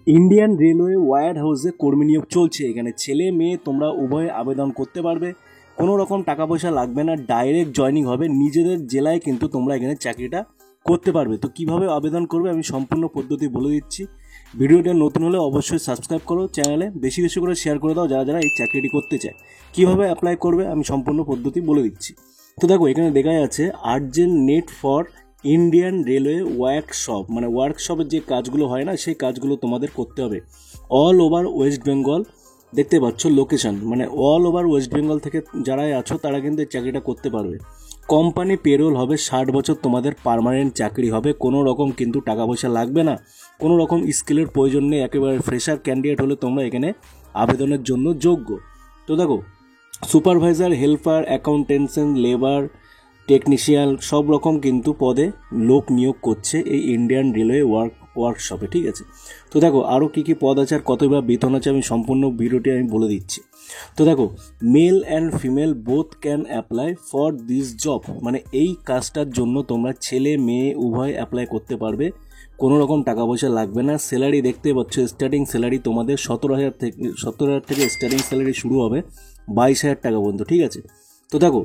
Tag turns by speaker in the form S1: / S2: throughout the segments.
S1: Indian railway wire হাউসে কর্মী নিয়োগ চলছে। এখানে ছেলে মেয়ে তোমরা উভয়ে আবেদন করতে পারবে, কোনো রকম টাকা পয়সা লাগবে না, ডাইরেক্ট জয়নিং হবে। নিজেদের জেলায় কিন্তু তোমরা এখানে চাকরিটা করতে পারবে। তো কিভাবে আবেদন করবে আমি সম্পূর্ণ পদ্ধতি বলে দিচ্ছি। ভিডিওটা নতুন হলে অবশ্যই সাবস্ক্রাইব করো, চ্যানেলে বেশি বেশি করে শেয়ার করে দাও যারা যারা এই চাকরিটি করতে চায়। কিভাবে অ্যাপ্লাই করবে আমি সম্পূর্ণ পদ্ধতি বলে দিচ্ছি। তো দেখো এখানে দেখা যাচ্ছে urgent net for Indian railway workshop, মানে ওয়ার্কশপের যে কাজগুলো হয় না সেই কাজগুলো তোমাদের করতে হবে অল ওভার ওয়েস্ট বেঙ্গল। দেখতে পাচ্ছ লোকেশন, মানে অল ওভার ওয়েস্ট বেঙ্গল থেকে যারাই আছো তারা কিন্তু এই চাকরিটা করতে পারবে। কোম্পানি পেরোল হবে, 60 বছর তোমাদের পার্মানেন্ট চাকরি হবে, কোনো রকম কিন্তু টাকা পয়সা লাগবে না, কোনো রকম স্কিলের প্রয়োজন নেই, একেবারে ফ্রেশার ক্যান্ডিডেট হলে তোমরা এখানে আবেদনের জন্য যোগ্য। তো দেখো সুপারভাইজার, হেল্পার, অ্যাকাউন্টেন্সেন্ট, লেবার, টেকনিশিয়ান সব রকম কিন্তু পদে লোক নিয়োগ করছে এই ইন্ডিয়ান রেলওয়ে ওয়ার্কশপে, ঠিক আছে। তো দেখো আরও কী কী পদ আছে আর কতবার বেতন আছে আমি সম্পূর্ণ ভিডিওটি আমি বলে দিচ্ছি। তো দেখো male and female both can apply for this job, মানে এই কাজটার জন্য তোমরা ছেলে মেয়ে উভয় অ্যাপ্লাই করতে পারবে, কোনো রকম টাকা পয়সা লাগবে না। স্যালারি দেখতে পাচ্ছ, স্টার্টিং স্যালারি তোমাদের 17,000 থেকে স্টার্টিং স্যালারি শুরু হবে 22,000 টাকা পর্যন্ত, ঠিক আছে। তো দেখো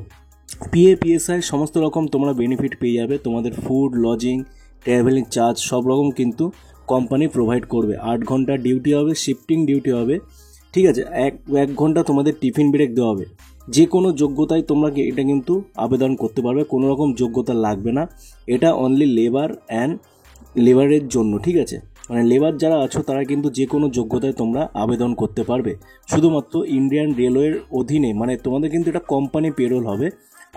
S1: পিএফআই সমস্ত রকম তোমরা বেনিফিট পেয়ে যাবে, তোমাদের ফুড, লজিং, ট্রাভেলিং চার্জ সব রকম কিন্তু কোম্পানি প্রোভাইড করবে। 8 ঘন্টা ডিউটি হবে, শিফটিং ডিউটি হবে, ঠিক আছে। এক ঘন্টা তোমাদের টিফিন ব্রেক দেওয়া হবে। যে কোনো যোগ্যতায় তোমরা এটা কিন্তু আবেদন করতে পারবে, কোনো রকম যোগ্যতা লাগবে না। এটা অনলি লেবারের জন্য, ঠিক আছে। মানে লেবার যারা আছো তারা কিন্তু যে কোনো যোগ্যতায় তোমরা আবেদন করতে পারবে, শুধুমাত্র ইন্ডিয়ান রেলওয়ের অধীনে, মানে তোমাদের কিন্তু এটা কোম্পানি পেরোল হবে।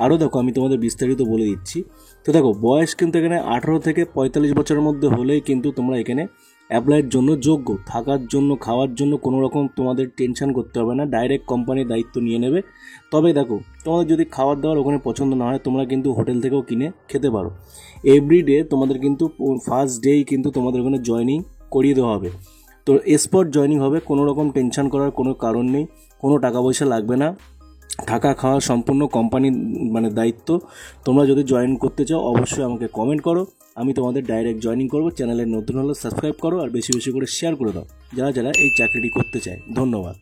S1: আরও দেখো আমি তোমাদের বিস্তারিত বলে দিচ্ছি। তো দেখো বয়স কিন্তু এখানে 18 থেকে 45 বছরের মধ্যে হলেই কিন্তু তোমরা এখানে অ্যাপ্লাইয়ের জন্য যোগ্য। থাকার জন্য, খাওয়ার জন্য কোনো রকম তোমাদের টেনশন করতে হবে না, ডাইরেক্ট কোম্পানির দায়িত্ব নিয়ে নেবে। তবে দেখো তোমাদের যদি খাবার দাবার ওখানে পছন্দ না হয় তোমরা কিন্তু হোটেল থেকেও কিনে খেতে পারো। এভরিডে তোমাদের কিন্তু ফার্স্ট ডেই কিন্তু তোমাদের ওখানে জয়নিং করিয়ে দেওয়া হবে। তো স্পট জয়নিং হবে, কোনো রকম টেনশন করার কোনো কারণ নেই, কোনো টাকা পয়সা লাগবে না, থাকা খাওয়া সম্পূর্ণ কোম্পানির মানে দায়িত্ব। তোমরা যদি জয়েন করতে চাও অবশ্যই আমাকে কমেন্ট করো, আমি তোমাদের ডাইরেক্ট জয়েনিং করবো। চ্যানেলে নতুন হলে সাবস্ক্রাইব করো আর বেশি বেশি করে শেয়ার করে দাও যারা যারা এই চাকরিটি করতে চায়। ধন্যবাদ।